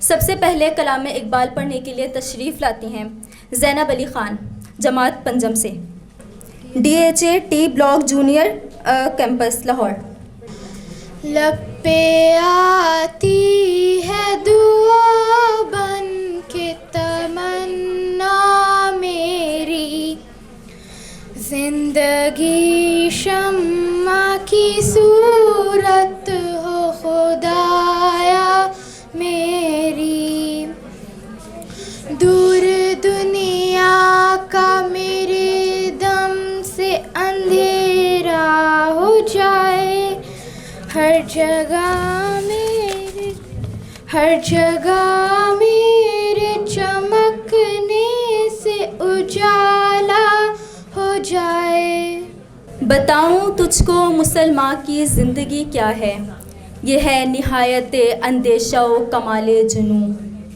सबसे पहले कलाम इकबाल पढ़ने के लिए तशरीफ़ लाती हैं ज़ैनब अली ख़ान, जमात पंजम से, DHA T block junior campus Lahore. लब पे आती है दुआ बन के तमन्ना मेरी, जिंदगी शम्मा की सूरत हो खुदाया मेरी, दूर दुनिया का मेरे दम से अंधेरा हो जाए, हर जगह मेरे चमकने से उजाला हो जाए। बताऊं तुझको मुसलमान की ज़िंदगी क्या है, ये है निहायत अंदेशा व कमाल जुनून।